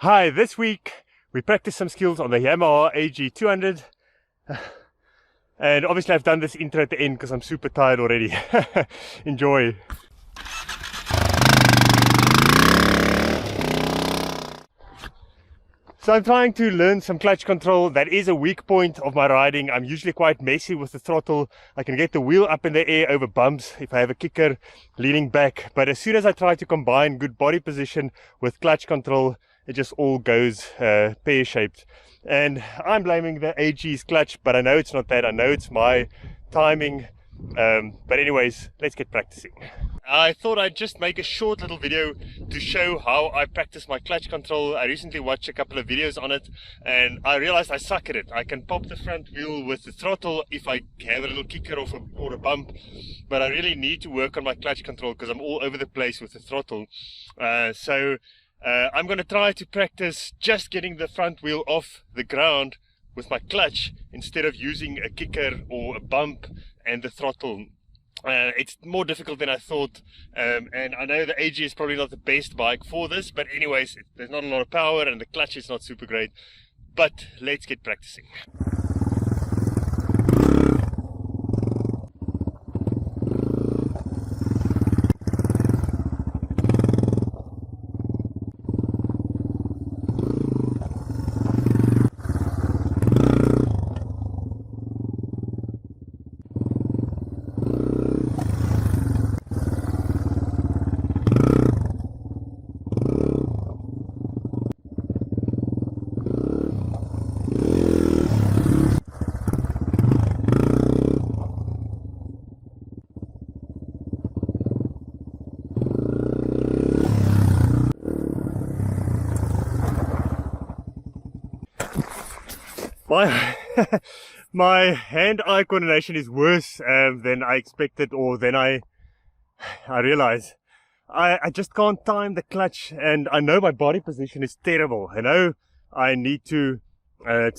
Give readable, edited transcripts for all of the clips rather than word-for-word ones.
Hi, this week we practiced some skills on the Yamaha AG200 and obviously I've done this intro at the end because I'm super tired already. Enjoy. So I'm trying to learn some clutch control. That is a weak point of my riding. I'm usually quite messy with the throttle. I can get the wheel up in the air over bumps if I have a kicker leaning back, but as soon as I try to combine good body position with clutch control, it just all goes pear-shaped. And I'm blaming the AG's clutch, but I know it's not that. I know it's my timing. But anyways, let's get practicing. I thought I'd just make a short little video to show how I practice my clutch control. I recently watched a couple of videos on it and I realized I suck at it. I can pop the front wheel with the throttle if I have a little kicker or a bump, but I really need to work on my clutch control because I'm all over the place with the throttle. I'm going to try to practice just getting the front wheel off the ground with my clutch instead of using a kicker or a bump and the throttle. It's more difficult than I thought, and I know the AG is probably not the best bike for this, but anyways, there's not a lot of power and the clutch is not super great, but let's get practicing. My hand-eye coordination is worse than I expected, or than I realize. I just can't time the clutch, and I know my body position is terrible. I know I need to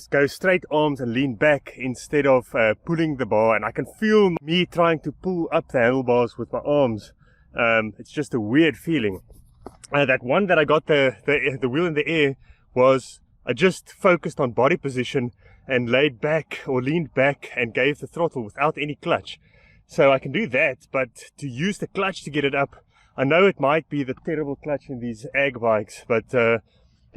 go straight arms and lean back instead of pulling the bar, and I can feel me trying to pull up the handlebars with my arms. It's just a weird feeling. That one that I got the wheel in the air was I just focused on body position and laid back or leaned back and gave the throttle without any clutch. So I can do that, but to use the clutch to get it up, I know it might be the terrible clutch in these ag bikes, but the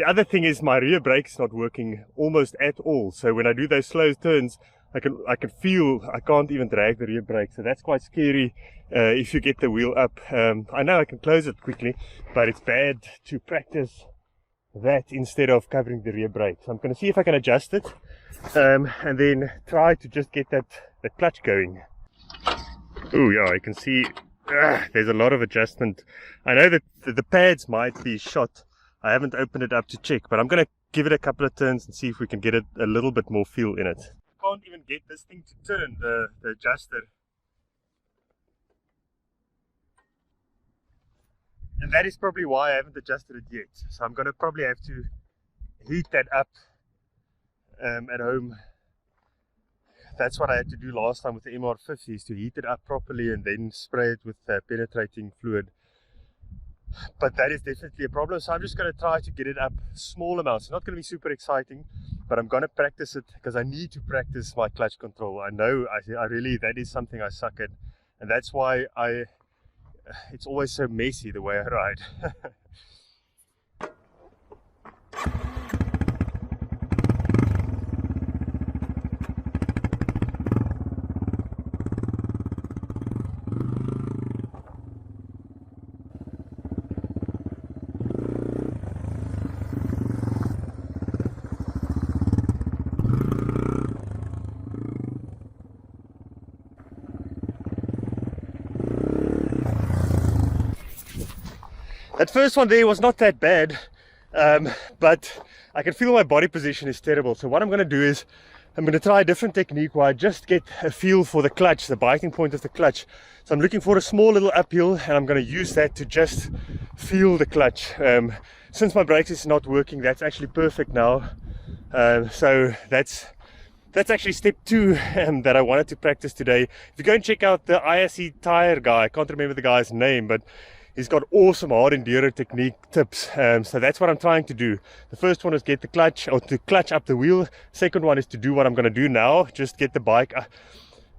other thing is my rear brake's not working almost at all. So when I do those slow turns, I can feel I can't even drag the rear brake. So that's quite scary if you get the wheel up. I know I can close it quickly, but it's bad to practice that instead of covering the rear brake. So I'm going to see if I can adjust it and then try to just get that clutch going. Oh yeah, you can see there's a lot of adjustment. I know that the pads might be shot. I haven't opened it up to check, but I'm going to give it a couple of turns and see if we can get it a little bit more feel in it. I can't even get this thing to turn, the adjuster. And that is probably why I haven't adjusted it yet. So I'm going to probably have to heat that up at home. That's what I had to do last time with the MR50, is to heat it up properly and then spray it with penetrating fluid. But that is definitely a problem, so I'm just going to try to get it up small amounts. It's not going to be super exciting, but I'm going to practice it because I need to practice my clutch control. I know I really, that is something I suck at, and that's why it's always so messy the way I ride. That first one there was not that bad, but I can feel my body position is terrible. So what I'm going to do is I'm going to try a different technique where I just get a feel for the clutch, the biting point of the clutch. So I'm looking for a small little uphill, and I'm going to use that to just feel the clutch. Since my brakes is not working, that's actually perfect now. So that's actually step 2 that I wanted to practice today. If you go and check out the ISE tire guy, I can't remember the guy's name, but he's got awesome hard enduro technique tips. So that's what I'm trying to do. The first one is get the clutch, or to clutch up the wheel. Second one is to do what I'm going to do now, just get the bike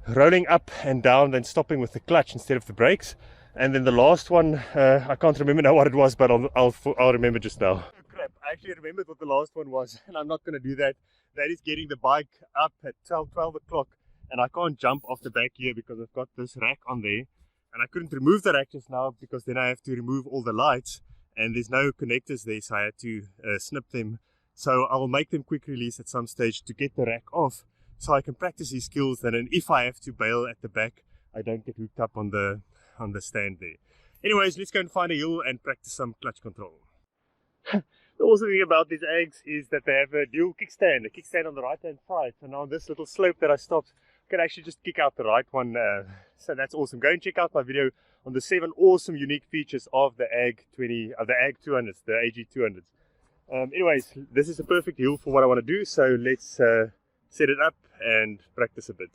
rolling up and down, then stopping with the clutch instead of the brakes. And then the last one, I can't remember now what it was, but I'll remember just now. Oh, crap, I actually remembered what the last one was, and I'm not going to do that. That is getting the bike up at 12 o'clock, and I can't jump off the back here because I've got this rack on there, and I couldn't remove the rack just now because then I have to remove all the lights, and there's no connectors there, so I had to snip them. So I'll make them quick release at some stage to get the rack off, so I can practice these skills. Then, and if I have to bail at the back, I don't get hooked up on the stand there. Anyways, let's go and find a hill and practice some clutch control. The awesome thing about these AGs is that they have a dual kickstand, a kickstand on the right hand side. So now on this little slope that I stopped, I can actually just kick out the right one. So that's awesome. Go and check out my video on the 7 awesome unique features of the AG200s, the AG200s. Anyways, this is a perfect hill for what I want to do. So let's set it up and practice a bit.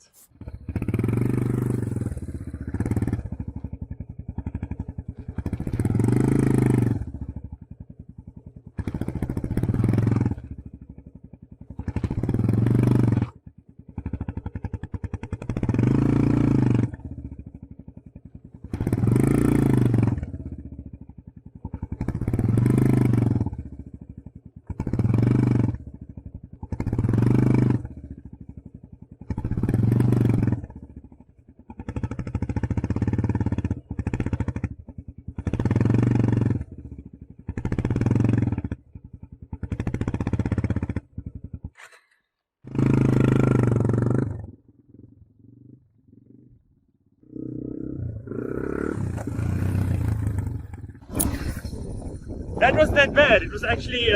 That wasn't that bad. It was actually,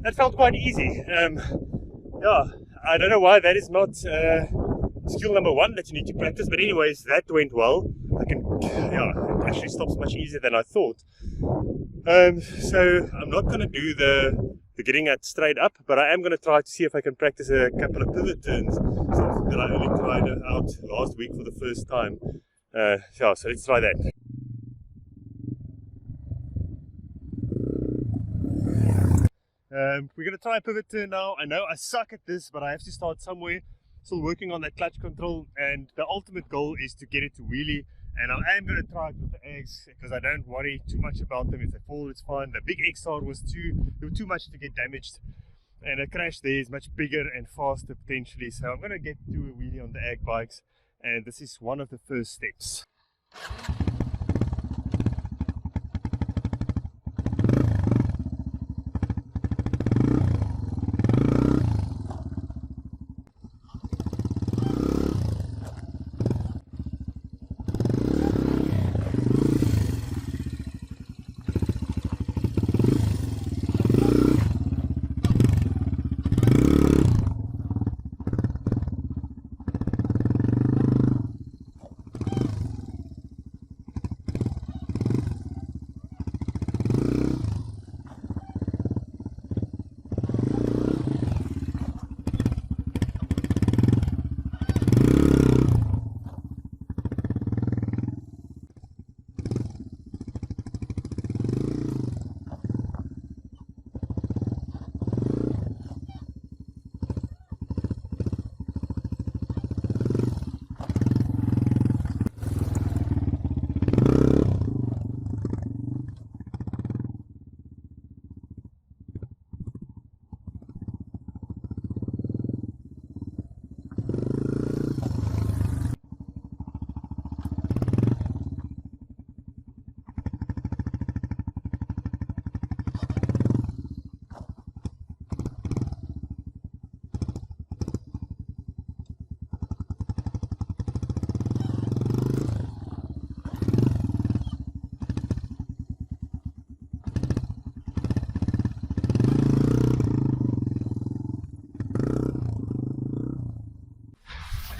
that felt quite easy. Yeah, I don't know why that is not skill number 1 that you need to practice, but anyways, that went well. It actually stops much easier than I thought. So I'm not going to do the getting it straight up, but I am going to try to see if I can practice a couple of pivot turns, something that I only tried out last week for the first time. So let's try that. We're going to try a pivot turn now. I know I suck at this, but I have to start somewhere. Still working on that clutch control, and the ultimate goal is to get it to wheelie. And I am going to try it with the AGs because I don't worry too much about them. If they fall, it's fine. The big XR was they were too much to get damaged, and a crash there is much bigger and faster potentially. So I'm going to get to a wheelie on the AG bikes, and this is one of the first steps.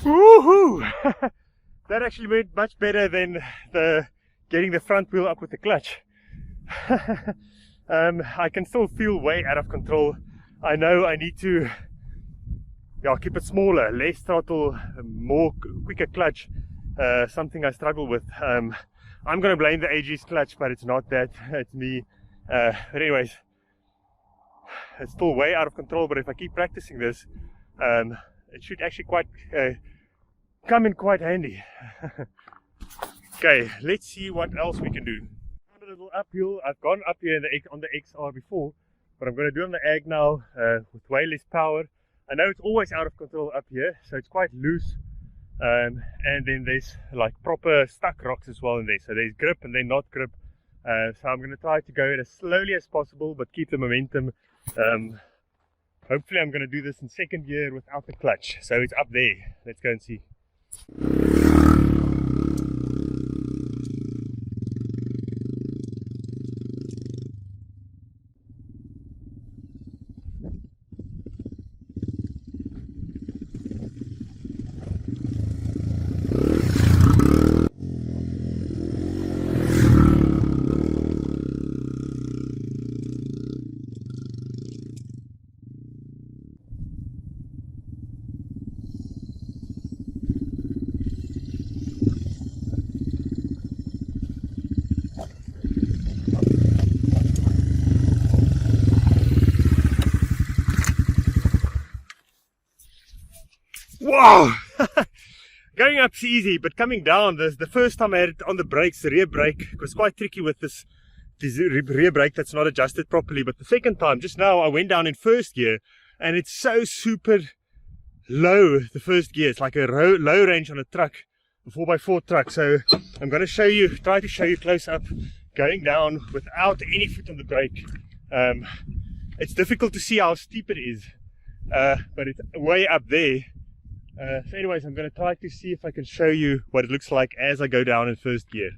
Woohoo! That actually went much better than getting the front wheel up with the clutch. I can still feel way out of control. I know I need to keep it smaller, less throttle, quicker clutch. Something I struggle with. I'm gonna blame the AG's clutch, but it's not that, it's me. But anyways, it's still way out of control, but if I keep practicing this, it should actually quite come in quite handy. Okay, let's see what else we can do. A little uphill. I've gone up here on the XR before, but I'm going to do on the AG now with way less power. I know it's always out of control up here, so it's quite loose. And then there's like proper stuck rocks as well in there. So there's grip and then not grip. So I'm going to try to go it as slowly as possible, but keep the momentum. Hopefully I'm going to do this in second gear without the clutch. So it's up there. Let's go and see. Wow! Going up's easy, but coming down, the first time I had it on the brakes, the rear brake, it was quite tricky with this rear brake that's not adjusted properly. But the second time, just now, I went down in first gear, and it's so super low, the first gear. It's like a low range on a truck, a 4x4 truck. So I'm going to try to show you close up, going down without any foot on the brake. It's difficult to see how steep it is, but it's way up there. So anyways, I'm going to try to see if I can show you what it looks like as I go down in first gear.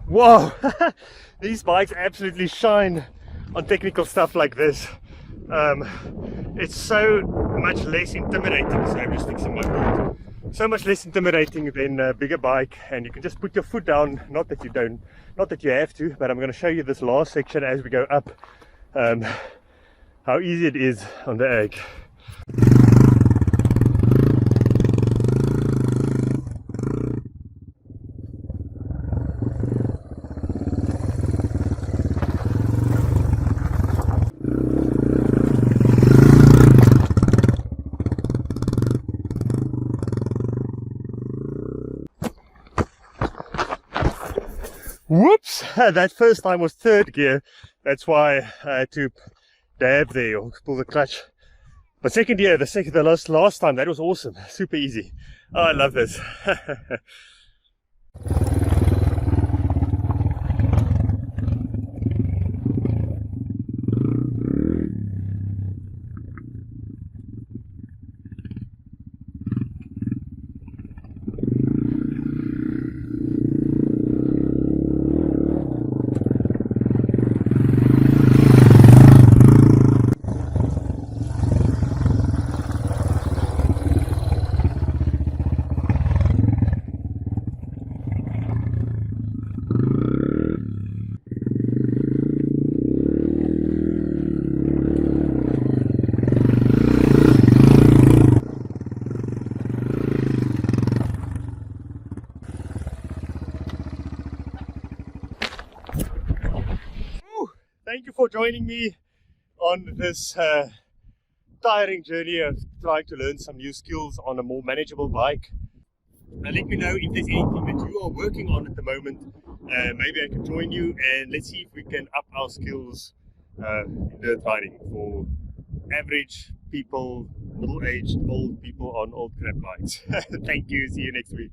Whoa! These bikes absolutely shine on technical stuff like this. It's so much less intimidating. So I'm just fixing my board. So much less intimidating than a bigger bike, and you can just put your foot down. Not that you have to, but I'm going to show you this last section as we go up. How easy it is on the AG. Whoops! That first time was third gear. That's why I had to dab there or pull the clutch. But second gear, the last time, that was awesome. Super easy. Oh, I love this. Thank you for joining me on this tiring journey of trying to learn some new skills on a more manageable bike. And let me know if there's anything that you are working on at the moment. Maybe I can join you, and let's see if we can up our skills in dirt riding for average people, middle-aged, old people on old crap bikes. Thank you. See you next week.